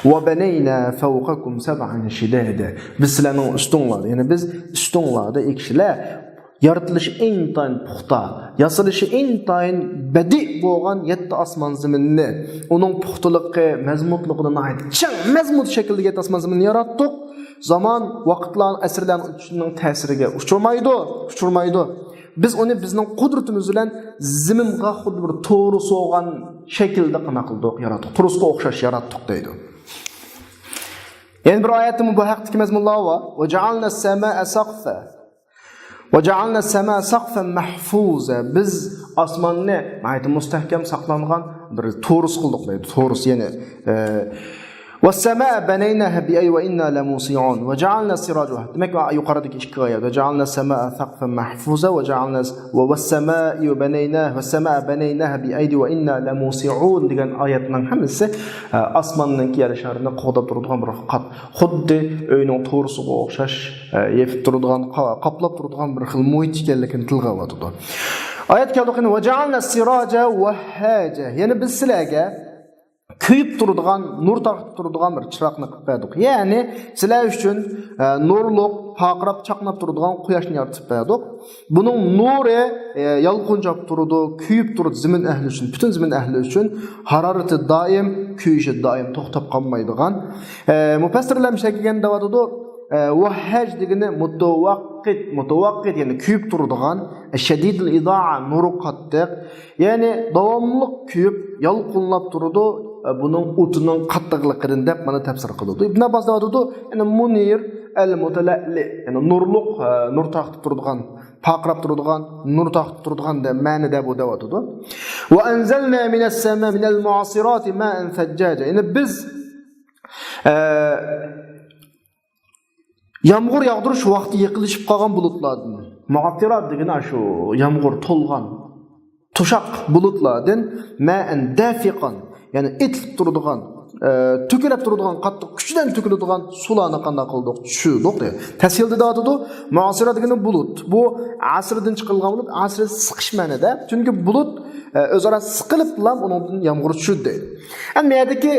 وَبَنَيْنَا فَوْقَكُمْ سَبْعًا شِدَادًا. Biz sizlerin üstünlerde, yani biz üstünlerde ikişiler yaratılışı intayin puxta, yasılışı intayin bedi boğan yetti asman zeminini, onun puxtılığı, mezmutluğuna ait çın mezmut şekilde yetti asman zeminini yarattık. Zaman, vakitlerin, esirlerin tesirige uçurmaydı. Biz onu bizden kudretimiz bilen zeminge xuddi bir toğru soğan şekilde qana qıldık, yarattık. Turusqa oxşaş yarattık deydi. Yani bir ayetimi bu haqqdaki mezmunlar var. وَجَعَلْنَا السَّمَاءَ سَقْفًا. وَجَعَلْنَا السَّمَاءَ سَقْفًا مَحْفُوظًا. Biz asmanını mustahkem saklanğan bir torus qıldık deydi. Torus yani وَالسَّمَاءَ بَنَيْنَاهَا بِأَيْ وَإِنَّا لَمُوسِعُونَ وَجَعَلْنَا سِرَاجَهَا. Demek ki yukarıdaki iki ayet. وَجَعَلْنَا السَّمَاءَ سَقْفًا مَحْفُوظًا وَالسَّمَاءَ بَنَيْنَاهَا بِأَيْدِ وَإِنَّا لَمُوسِعُونَ degan ayetlerin hemisi asmanın yer şarında qo'dab turadigan bir qat. Xuddi uyning to'risiga o'xshash yefib turadigan, qaplab turadigan bir xil muhit ekanligini tilga oladi. Ayet keldi وَجَعَلْنَا السِّرَاجَ وَهَّاجًا. Yani biz sizlarga kuyup turduğun, nur taqib turduğun bir çıraqni qilib berdik. Yani sizlar üçün nurluq, paqirab chaqnab turduğun quyoshni yaratib berdik. Bunun nuri yalqunjab turdi, kuyup turdi zemin ahli üçün, bütün zemin ahli üçün hararati doim, kuyishi doim to'xtab qolmaydigan. Mufassirlar kelgan da'vatida vahhaj degani mutawaqqit yani kuyup turadigan, shadidul idaa nuru qattiq, yani davomli kuyup yalqunlab turadi. Bunun utunun qattiqligidan deb mana tafsir qiladi. Ibn Abbos deydi, yani munir al-mutala'li, yani nurluq, nur taqib turadigan, paqirab turadigan, nur taqib turadigan deb ma'noda bu deydi. Va anzalna minas-sama minal-mu'asirati ma'an thajjaja. Yani biz yağmur yağdırış vaqti yiqilishib qolgan bulutlardan, mu'asirat degani shu yağmur to'lgan, to'shaq bulutlardan ma'an dafiqan, yani itilib turadigan, tökülüp duradigan qattiq kuchdan töküladigan sularni qanday qildik tushirdik de. Tasvilda deydi muasira degani bulut. Bu asrdan chiqilgan bo'lib, asr siqish ma'nida. Chunki bulut o'zaro siqilib bilan undan yomg'ir tushdi deydi. Endi bu yerdagi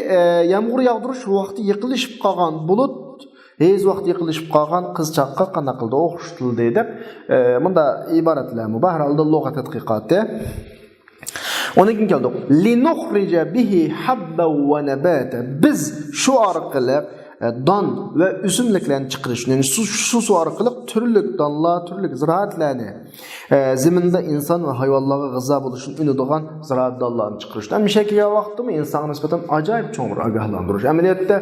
yomg'ir yog'dirish vaqti yiqilishib qolgan bulut Hez vaqt yiqilishib qolgan qizchaqqa qanday qildi o'xshatildi deb bunda iboratlar bu har holda lug'at tadqiqoti. Ona keyin keldik. Linukhrija bihi habban wa nabata. Biz shu orqali don va o'simliklarni chiqarish, ya'ni shu orqali turli donlar, turli ziroatlarni zaminda inson va hayvonlarga g'izo bo'lishini unadigan ziroat donlarni chiqarish. Ham kelgan vaqtda insonga nisbatan ajoyib cho'ng bir ogohlantirish. Amaliyotda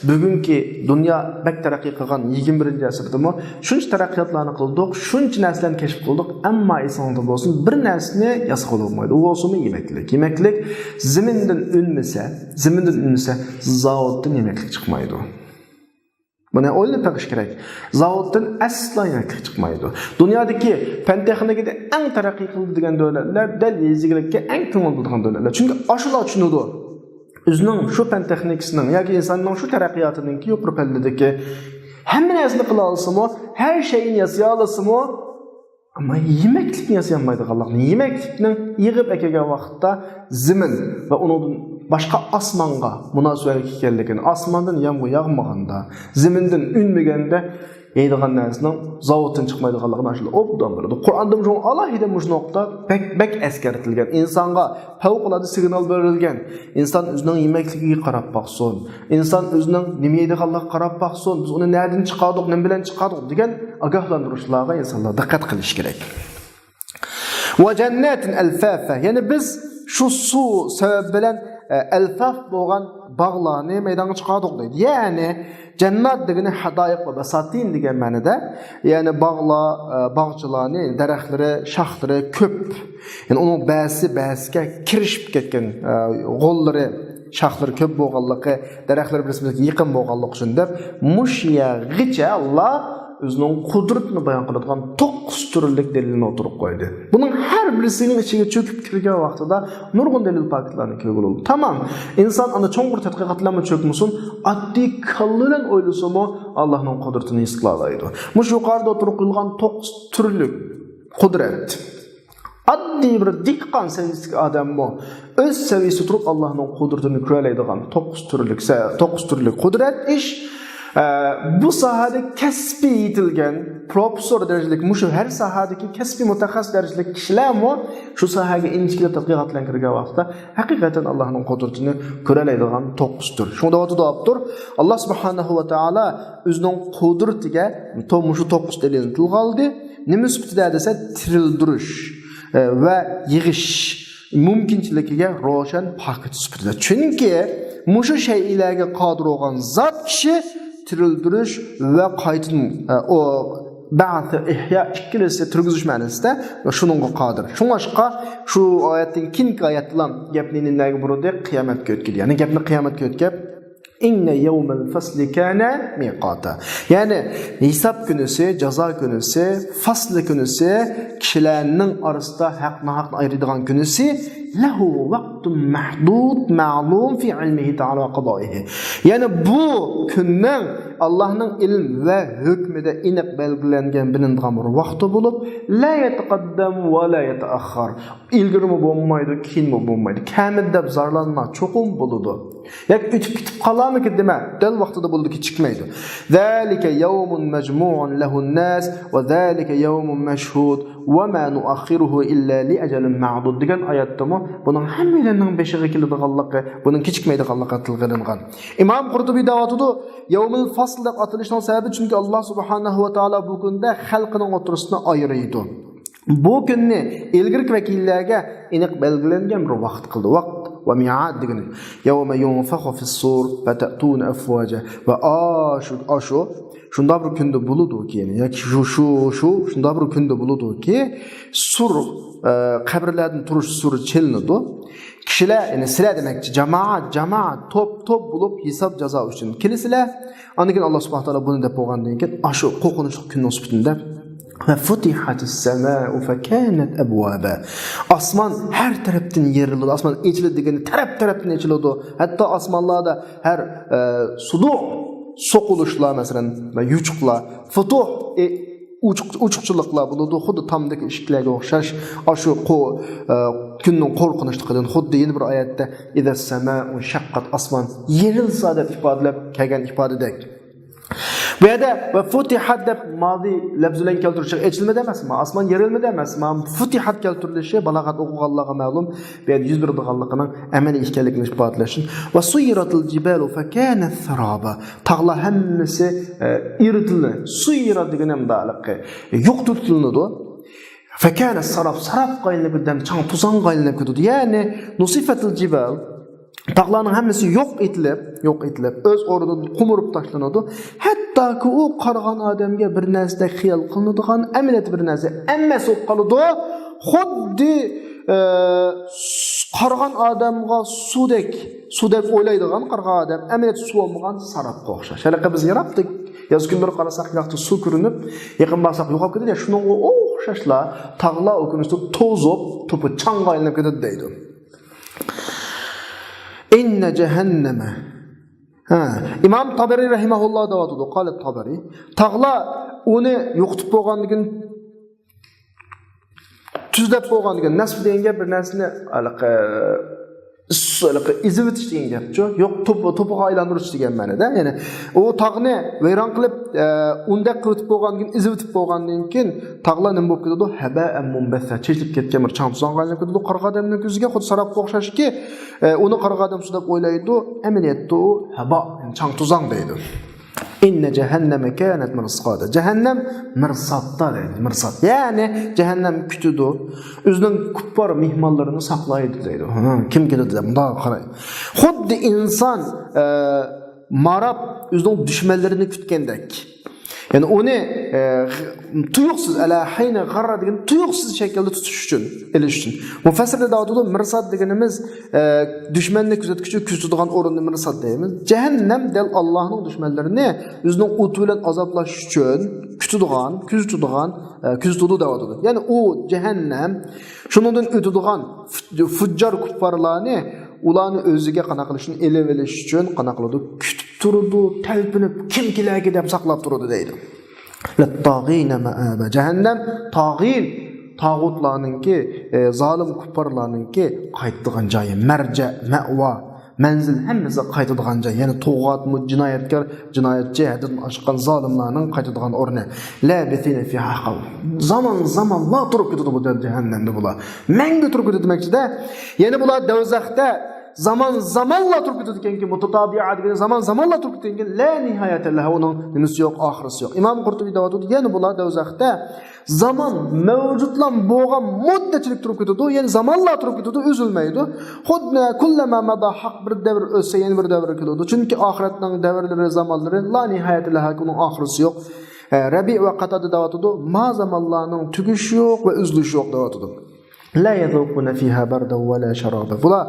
bugungi dunyo bak taraqqiy qilgan 21-asrdami shuncha taraqqiyotlarni qildik, shuncha narsalarni kashf qildik, ammo insonda bo'lsin bir narsani yasaq olmaydi. U bo'lsa yemeklik. Yemeklik zamindan unmasa, zavoddan yemeklik chiqmaydi. Buna o'ylab baqish kerak. Zavoddan aslo yemeklik chiqmaydi. Dunyodagi fan texnikada eng taraqqiy qildi degan davlatlar dal yezilikka eng ko'ngil bo'lgan davlatlar. Chunki oshilar tushunadi. O'zining shu fan texnikasining yoki insonning shu taraqqiyotining yuqori palladagi hamma narsani qila olsa-mu, har shayni yasay olsa-mu, ammo yemeklikni yasay olmaydi Allohning. Yemeklikning yig'ib kelgan vaqtda zimin va uning başka asmanga münasebet ekanligini, asmandan yağmur yağmaganda, zimindan unmaganda yeydigan narsaning zavoddan chiqmaydiganligini ashula obdan biladi. Qur'onda bu alohida mush nuqta bek eskartilgan. Insonga favqulodda signal berilgan. Inson o'zining yemekligiga qarab baqsin. Inson o'zining nima yeydiganligiga qarab baqsin. Biz uni nereden chiqardik, nima bilan chiqardik degan ogohlantirishlarga insonlar diqqat qilish kerak. Va jannatin alfafa. Ya'ni biz şu su sebep bilan elfaf bo'lgan bog'larni maydonga chiqardik deydi. Ya'ni jannat degani hadayiq va basatin degan ma'noda, ya'ni bog'lar, bog'chilarni, daraxtlari, shoxlari ko'p. Ya'ni uning ba'siga kirishib ketgan g'ollari, shoxlari ko'p bo'lganligi, daraxtlari bir-biriga yaqin bo'lganligi uchun deb mushiyag'icha Alloh o'zining qudratini bayon qiladigan 9 turlik dalilni o'tirib qo'ydi. Buning har birisining ichiga cho'kib kirgan vaqtida nurg'un dalil paketlarni ko'rib oldi. Tamam, inson ana cho'nqur tadqiqotlarga cho'kmasin, oddiy kallan o'ylasimi Allohning qudratini his qila oladi. Mush yuqorida o'tirib qo'yilgan 9 turlik qudrat. Oddiy bir diqqon seviyasiga odam bu o'z seviyasida turib Allohning qudratini ko'raydigan 9 turlik qudrat ish. Bu sahada kasbiy yetilgan professor darajalik mushu her sahadagi kasbiy mutaxassis darajalik kishilarmi shu sohaga inchikli tadqiqotlarga kirgan vaqtda haqiqatan Allohning qudratini ko'ralaydigan 9 tur. Shunda o'tib Alloh subhanahu va taolo o'zining qudratiga mushu 9 dalilni tilg'aldi. Nima sifatida desa tirildirish va yig'ish mumkinchiligiga ro'shan paket sifatida. Chunki mushu shaylarga qodir bo'lgan zot kishi tirildirish va qaytadan o ba'th ihya ikkilisi turgizish ma'nosida shuningga qodir. Shunga shu oyatning ikkinchi oyat bilan gapni nimaga burdi? Qiyomatga o'tkazdi. Ya'ni gapni qiyomatga o'tkazib inna yawmal fasli kana miqata. Ya'ni hisob kunisi, jazo kunisi, fasl kunisi, kishilarning orasida haqni ayiradigan kunisi lahu vaqtun mahdud ma'lum fi ilmihi ta'ala va qadaihi. Ya'ni bu kunning Allohning ilm va hukmida aniq belgilangan bilinadigan bir vaqti bo'lib, la yataqaddam va la yataakhkhar. Ilgirmi bo'lmaydi, keyinmi bo'lmaydi. Kamid deb zarlanma, cho'qim bo'ladi. Yak o'tib ketib qolarmiki dema, dal vaqtida bo'ldiki chiqmaydi. Zalika yawmun majmu'un lahun nas va zalika yawmun mashhud va ma nu'akhiruhu illa li ajalin ma'dud degan oyatdami buning hammalarining beshiga keladiganligi, buning kechikmaydiganligi tilg'ilingan. Imom Qurtubiy da'vatida yawmul fasl deb atilishning sababi chunki Alloh subhanahu va taolo bu kunda xalqining o'tirisini ayiradi. Bu kunni ilgirki vakillarga aniq belgilangan bir vaqt qildi. Vaqt va mi'ad degani. Yawma yunfakhu fis-sur fa ta'tuna afwaja va ashu shunda bir kunda bo'ladi-ki, yoki shunda bir kunda bo'ladi-ki, sur qabrlardan turish suri chelinadi. Kishilar, ya'ni sizlar demakchi, jamoat top bo'lib hisob jazo uchun kelisizlar. Ondan keyin Alloh subhanahu va taolo buni deb qo'ygandan keyin ashu qo'rqinchli kunning sifatida ve futihatis sema'u fekanat abwaba. Asman her taraftan yerildi. Asman içildi degeni taraftan içildi. Hatta asmanlarda her sudu sokuluşlar mesela ve yuçuklar futuh uçukçılıklar buludu. Xuddi tamdaki işiklerge okşaş. Aşı günün korkunçluğundan xuddi yeni bir ayette "İza sema'u şaqqat" asman yerilsa deb ifadalab kelgan ifadadek. Bu yerda ve futihat deb madi lafzlan keltirilishi echilmadi emasmi? Asman yerilmadi emasmi? Futihat keltirilishi balag'at o'qiganlarga ma'lum. Bu yerda yuz beradiganligining amaliy ekanligini ifodalash. Va suyiratul jibalu fakanat tharaba. Tog'lar hammasi iritildi. Suyira degan ham daliqi. Yo'q tutildi. Fakanat sarab qaylinib ketdi, chang tuzan qaylinib ketdi. Ya'ni nusifatul jibal tağlarning hammasi yo'q etilib, o'z o'rnidan qumurib tashlanadi. Hattoki u qaragan odamga bir narsa xiyol qilinadigan, amaliyat bir narsa emas bo'lib qoladi. Xuddi qaragan odamga sudek o'ylaydigan qaragan odam, amaliyat suv olmagan sarabga o'xshash. Hali biz yarabdik. Yoz kunlari qarasak, yoqda suv ko'rinib, yaqin borsak yo'qolib ketadi. Shunga o'xshashlar tağlar o'kinishda to'zib, to'pi changga aylanib ketadi deydi. İnne cehenneme. İmam Taberi rahimahullah davatıdı. Qalet Taberi. Tağla onu yo'qitib bo'lganligini tuzlab bo'lganligini nasb degan bir narsani izib o'tish degan gapchi. Yo'q to'piga aylantirish degan ma'noda. Ya'ni u tog'ni vayron qilib unda qilib bo'lganligini izib o'tib bo'lgandan keyin tog'lar nima bo'lib ketadi? Haba'an munbatha, chechilib ketgan bir chamson qaylanib ketadi. Qirq odamning ko'ziga xuddi sarabga o'xshashki, uni qirq odam sudab o'ylaydi, amaliyotda u haba, chang tuzang deydi. İnne cehenneme kânet mirsada. Cehennem mirsatda deydi. Mirsat. Yani cehennem kütüdü. Özünün kuppar mihmallarını saklaydı deydi. Kim geldi de bunda qaray. Xuddi insan marab özünün düşmanlarını kütkendek. Yani onu tuyuqsiz ala hayna g'arra degan tuyuqsiz shaklda tutish uchun, elish uchun. Mufassirda da'vatda mirsad deganimiz dushmanni kuzatuvchi kuzatadigan o'rinni mirsad deymiz. Jahannam del Allohning dushmanlarini o'zining o'ti bilan azoblash uchun kuzatadi da'vatda. Ya'ni u jahannam shuningdan o'tadigan fujjar kuffarlarni ularni o'ziga qana qilishni elib olish uchun qana qiladi, kutib turdi, talpinib kim kelarga deb saqlab turdi deydi. Lat-tag'ina ma'aba. Jahannam tağutlarninki, zalim kuffarlarninki qaytadigan joyi, marja, ma'va, manzil hammasi qaytadigan joy. Ya'ni to'g'atmi, jinoyatkor, jinoyatchi, haddan oshgan zolimlarning qaytadigan o'rni. La bithina fiha qaw. Zaman la turib ketadi bu jahannamda bular. Menga turib ketadi demakchida. Ya'ni bular do'zaxda zamanla turib ketadi ekanki, mutatabi'a degan zamanla turib ketadi ekan, la nihayata lahu, uning nimasi yo'q, oxirisi yo'q. Imom Qurtubiy da'vatda, ya'ni bular do'zaxda zaman mavjudlan bo'lgan muddatchilik turib ketadi, ya'ni zamanla turib ketadi, uzilmaydi. Xuddi kullama mada haq bir davr o'tsa, yana bir davr keladi. Chunki oxiratning davrlari, zamonlari la nihayata lahu, uning oxirisi yo'q. Rabi va Qatada da'vatda ma zamonlarning tugishi yo'q va uzilishi yo'q da'vatda. La yazuquna fiha barda va la sharaba. Bular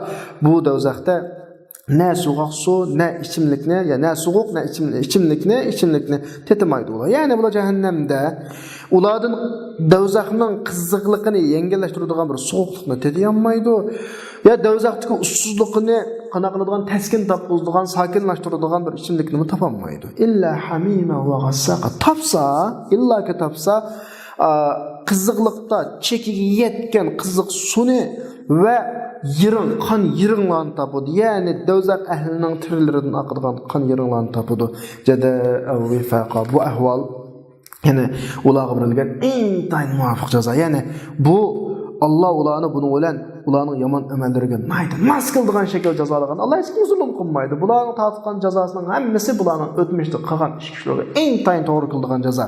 bu do'zaxda ne soğuk su, ne içimlikni, ya ne soğuk, ne içimlikni tetimaydi ular. Yani bular cehennemde ulardan do'zaxning qiziqligini yengillashtiradigan bir so'qliqni tetiyanmaydi. Ya do'zaxdagi ussuzligini qana qiladigan, taskin topadigan, sakinlashtiradigan bir içimlikni topolmaydi. İlla hamima va g'assaqa. Topsa qiziqlikda chekiga yetgan qiziq suni va qon yiringlarni topadi. Ya'ni do'zax ahlining tirlaridan oqadigan qon yiringlarni topadi. Jada vifaqa, bu ahvol ya'ni ularga berilgan eng tayin muvofiq jazo. Ya'ni bu Allah ularni buni bilan ularning yomon amallariga mas qiladigan shaklda jazolagan. Allah hech kim zulm qilmaydi. Bularning tatbiqan jazosining hammasi bularning o'tmishda qilgan ishlarga eng tayin to'g'ri qiladigan jazo.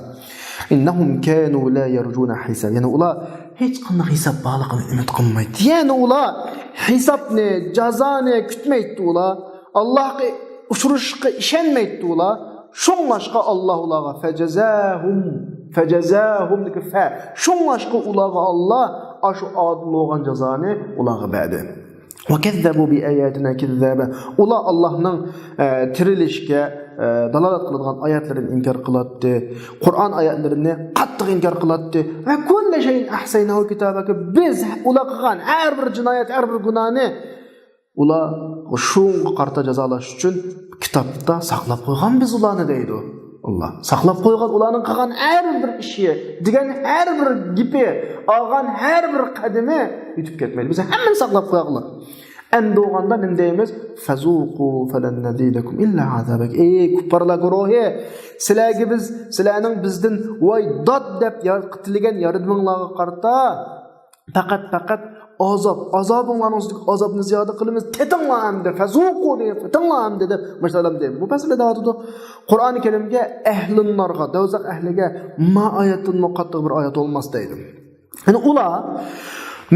İnnahum kanu la yarjuna hisab. Yani ular hech qanday hisob borligini umid qilmaydi. Yani ular hisobni, jazoni kutmaydi ular. Allohga uchrashishga ishonmaydi ular. Shunlashqa Alloh ularga fajazahum dikfa. Shunlashqa ularga Alloh ashu adil bo'lgan jazoni ularga berdi. وَكَذَّبُوا بِآيَاتِنَا كِذَّابًا. Ular Allah'ның tirilishga dalolat qiladigan oyatlarini inkor qiladi. Qur'on oyatlarini qattiq inkor qiladi. Va kulli shayin ahsaynahu kitobaka. Biz ular qilgan har bir jinoyat, har bir gunohni ular shunga qarta jazolash uchun kitobda saqlab qo'ygan biz ularni deydi. Allah saqlab qo'ygan ularning qilgan har bir ishi, degan har bir gipi, olgan har bir qadami yutib ketmaydi. Biz hammani saqlab qo'yganlar. Endi o'ganda nima deymiz? Fazuqu falan nazidakum illa azabak. Ey kuparlar guruhi, sizlarga biz sizlarning bizdan voy dod deb yaratilgan yaratminglarga qarta faqat azobinglarning ustiga azobni ziyoda qilamiz. Tetinglar hamda fazuqu deb tetinglar hamda deb masalan deydi. Bu faslda deydi Qur'oni Karimga ahlin narga, dozaq ahliga ma oyatdan qattiq bir oyat olmas deydi. Yani ular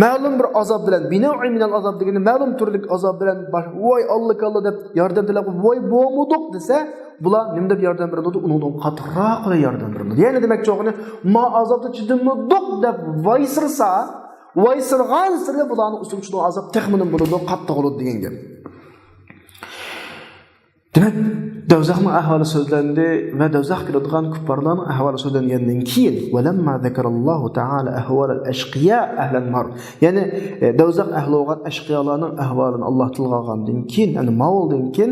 ma'lum bir azob bilan bino'i minal azob degani ma'lum turlik azob bilan voy Allah deb yordam tilab voy bo'lmadik desa, bular nima deb yordam beradi? Undan qattiqroq yordam beradi. Ya'ni demakchi o'g'ini ma azobda chidamadik deb voysirgan sirli bularning ustiga tushgan azob texminin bo'ladi, qattiq bo'ladi degan gap. Demak, dozaqning ahvoli so'zlandi va dozaq kiradigan kuffarlarning ahvoli so'zlangandan keyin valamma zakarallohu taala ahval al-ashqiya ahlan nar. Ya'ni dozaq ahli bo'lgan ashqiyalarning ahvolini Alloh tilga olgandan keyin, ya'ni ma'uldan keyin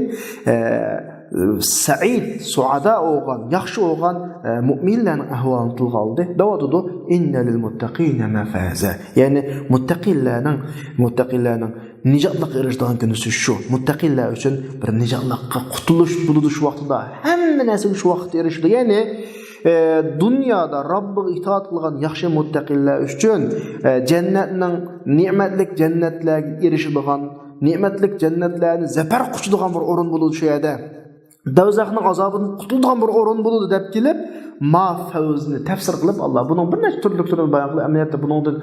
Said, suada bo'lgan, yaxshi bo'lgan mu'minlarning ahvolini tilga oldi. Davodidu inna lil muttaqina mafaza. Ya'ni muttaqillarning nijotlikqa erishadigan kunisi shu. Muttaqillar uchun bir nijotlikqa qutulish bo'ladi shu vaqtda. Hamma narsaga shu vaqtda erishadi. Ya'ni dunyoda Robbiga itoat qilgan yaxshi muttaqillar uchun jannatning ne'matlik jannatlarga erishadigan, ne'matlik jannatlarni zafar quchadigan bir o'rin bo'ladi shu yerda. Dozaqning azobidan qutuladigan bir o'rin bo'ladi deb kelib, ma fawzni tafsir qilib Alloh buning bir nechta turli bayon qilib, amaliyotda buningdan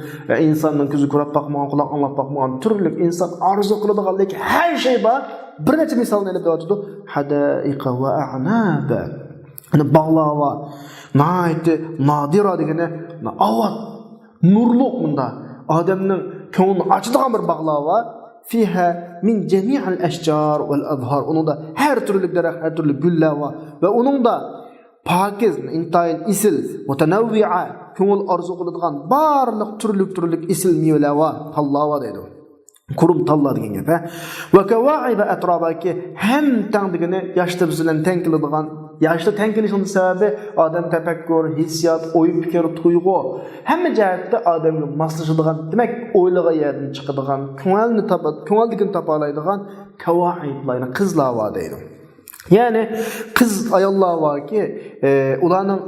insonning ko'zi ko'rib boqmagan, quloq anglab boqmagan turli inson orzu qiladigan lekin har shay bor. Bir necha misolni olib o'tdi. Hadaiqa va a'naba. Ana bog'lava, nayti nadira degani avvat, nurliq bunda. Odamning ko'nglini ochadigan bir bog'lava. Fiha min jami'al ashjar wal azhar. Uningda har turli daraxt, har turli gullar va uningda pakiz, intayin isil, mutanawwi'a, ko'ngil orzu qiladigan barliq turli isil mevalar va tallar deydi. Kurum tallar degan gap. Va kawa'iba atrabaki ham tang degani yoshda bilan teng keladigan, yoshda teng kelishning sababi odam tafakkur, hissiyot, o'y, fikr, tuyg'u hamma jihatda odamga moslashadigan, demak o'ylagan yerdan chiqadigan, ko'ngilni topa oladigan kawa'iblarni qizlar va deydi. Ya'ni qiz ayollar borki, ularning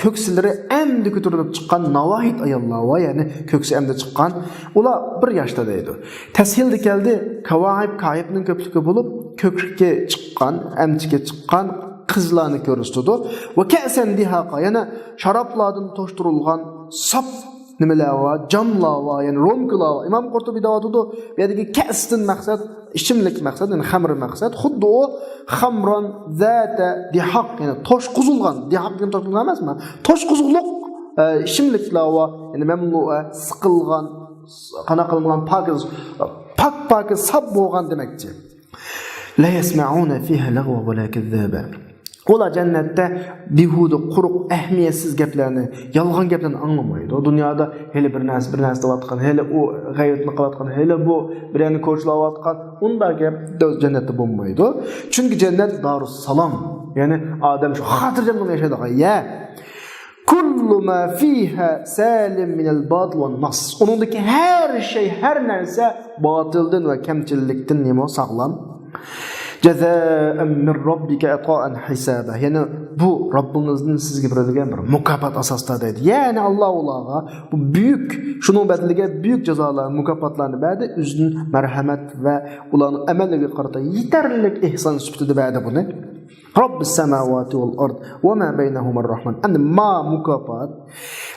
ko'ksilari endi ko'tarilib chiqqan navohid ayollar va ya'ni ko'ksi endi chiqqan, ular bir yoshda deydi. Tashilda keldi, kavaibning ko'pligi bo'lib, ko'ksikka chiqqan, amchiga chiqqan qizlarni ko'rsatdi va ka'san dihaqa, yana sharoblardan to'shtirilgan sap nimalar va jamlar va ya'ni romklar. Imom Qurtubiy deydi, bu yerdagi ka'sdan maqsad ichimlik maqsad, ya'ni xamr maqsad, xuddi o xamron zata dihaq, ya'ni tosh quzulgan, dihaq degan tosh quzulgan emasmi? Tosh quzulliq ichimliklar va ya'ni mamnu'a, siqilgan, qana qilingan pak sab bo'lgan demakchi. La yasma'una fiha lagwa va la kazzaba. Ular jannatda behuda, quruq, ahamiyatsiz gaplarni, yolg'on gaplarni anglamaydi. Dunyoda hele bir narsa qilayotgan, hele u g'ayratni qilayotgan, hele bu birini ko'chlayotgan, unda gap jannatda bo'lmaydi. Chunki jannat darus salom, ya'ni odam shu xotirjam bo'lib yashaydigan yer. Kullu ma fiha salim min al-batil va nas. Uningdagi har shay, har narsa botildan va kamchilikdan nima saqlam. Jazaa'an min robbika ata'an hisaba. Ya'ni bu Robbingizning sizga beradigan bir mukofot asosida deydi. Ya'ni Alloh ularga bu buyuk, shuning badaliga buyuk jazolar, mukofotlarni berdi, o'zining marhamat va ularning amaliga qarata yetarlik ihson sifatida berdi buni. Robbis samawati wal ard va ma baynahuma ar-rahman. Endi ma mukofot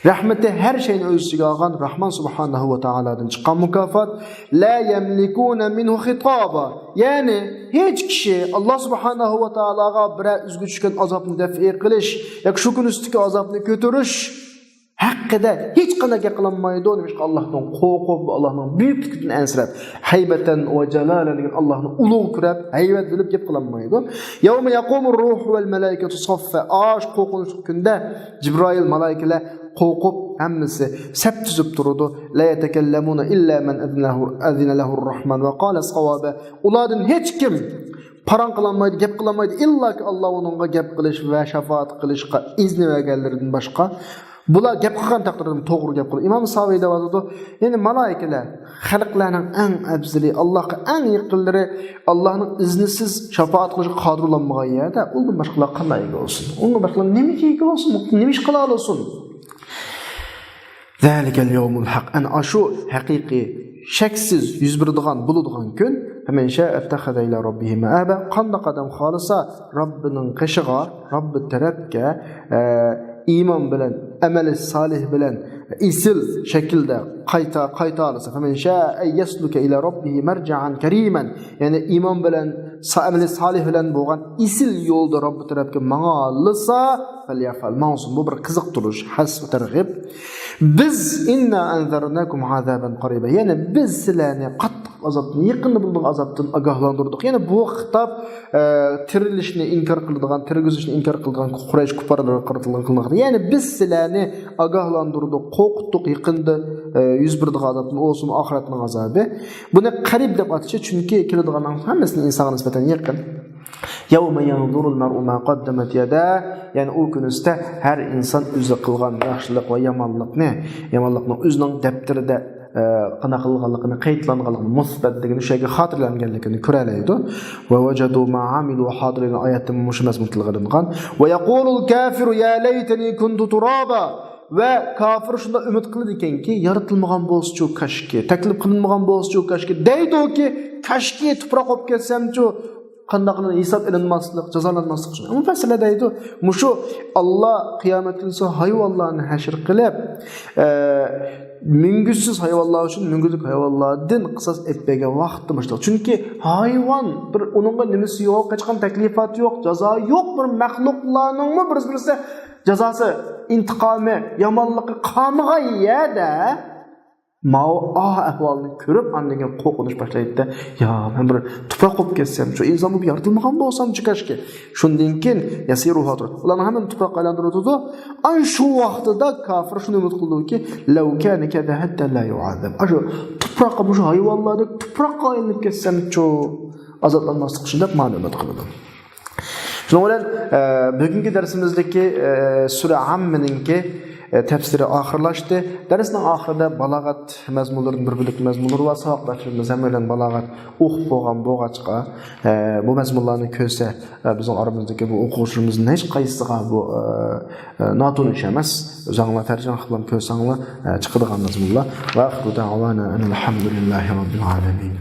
rahmati har shayni o'z ichiga olgan Rahman subhanahu va taolodan chiqqan mukofot. La yamlikuna minhu khitaba. Ya'ni hech kishi Alloh subhanahu va taologa bir o'zga tushgan azobni dafiy qilish yoki shu kun ustiga azobni ko'tarish haqqida hech qanday gap qilinmaydi demiş Allohdan qo'rqib, Allohning buyukligidan ansirab, haybatan va jalalan degan Allohning ulug' ko'rib, haybat bilib gap qilinmaydi. Yawma yaqumur ruh val malaikatu saffa. Ash qo'rqinchli kunda Jibroil malaikalar qo'rqib hammasi sap tuzib turadi. La yatakallamuna illa man azina lahu ar-rahman va qala sawaba. Ulardan hech kim paran qilinmaydi, gap qilinmaydi, illaki Alloh uningga gap qilish va shafaat qilishga izni berganlaridan boshqa. Bular gap qilgan taqdirda to'g'ri gap qiladi. Imom Saviy deydi, ya'ni malaikalar xalqlarning eng afzali, Allohga eng yaqinlari, Allohning iznisiz shafaat qilishga qodir bo'lmagan yerda, undan boshqalar qanday bo'lsin? Undan boshqalar nima bo'lsin? Nima ish qila olsin? Zalikal yawmul haq. Ana ashu haqiqiy shaksiz yuz beradigan bo'ladigan kun. Hemen attaxada ila robbihi ma'aba. Qanday qadam xolisa Robbining qishig'a, Robbi tarafga iman bilan, amali solih bilan isil shaklda qayta olsa, faman sha'a yasluka ila robbihi marja'an kariman. Ya'ni iman bilan, amali solih bilan bo'lgan isil yo'lda Robbi tarafga mang'alsa, falyafal ma'sum. Bu bir qiziq turish, hasb targ'ib. Biz inna anzarnakum azaban qariba. Ya'ni biz sizlarni qattiq azobdan, yaqinda bo'lgan azobdan ogohlantirdik. Ya'ni bu xitob tirilishni inkor qiladigan, tirgizishni inkor qiladigan Quraysh kufarlarga qaratilgan. Ya'ni biz sizlarni ogohlantirdik, qo'rqitdik yaqinda yuz beradigan azobdan, olsun oxiratning azobi. Buni qarib deb aytish, chunki keladigan hammasini insonga nisbatan yaqin. Yawma yanzurul mar'u ma qaddamat yada, ya'ni u kunida har inson o'zi qilgan yaxshilik va yomonlikni o'zining daftarida qana qilganligini, qaydlanganligini, musbat degan shayga xotirlanganligini ko'ralaydi. Va wajadu ma amilu hadirin oyatda mushmas mutlaqadan. Va yaqulul kafiru ya laytani kuntu turaba. Va kafir shunda umid qiladi ekanki, yaratilmagan bo'lsa-chu kashki, taklif qilinmagan bo'lsa-chu kashki, deydi-ki, kashki tuproq olib ketsam-chu, qandaqini hisob ilinmaslik, jazolanmaslik uchun. Ammo fasla deydi, mushu Alloh qiyomat kunida hayvonlarni hashr qilib, mingüsiz hayvonlar uchun mingüzlik hayvonlardan qisas etmagan vaqtda boshliq. Chunki hayvon bir uningga nimasi yo'q, hech qanday taklifat yo'q, jazo yo'q, bir maxluqlarning bir-birisi jazosi, intiqomi, yomonligi qolmagan yerda mao ahvolni ko'rib andagan qo'rqinish boshlaydi. Ya, men bir tuproq olib ketsam, shu inson bo'lib yaratilmagan bo'lsam chiqashki. Shundan keyin yasiru xotir. Ularni hamma tuproqqa aylantiradi. Ay shu vaqtida kafir shuni umid qildiki, law kana kada hatta la yu'adab. Shu tuproqqa bu hayvonlarni tuproqqa aylanib ketsam-chu azoblanmaslik uchun deb ma'lumot qiladi. Shuning bilan bugungi darsimizdagi sura Amminingki tafsiri oxirlashdi. Darsning oxirida balog'at mazmunlarining bir bo'lik mazmunlari va saboqlarimiz ham bilan balog'at o'qib bo'lgan bo'g'achqa bu mazmunlarni ko'rsa, bizning oramizdagi bu o'quvchilarimizning hech qaysisiga bu notunish emas. O'zinglar tarjima qilib ko'rsanglar chiqadigan mazmunlar. Va axiru da'vana alhamdulillahi robbil alamin.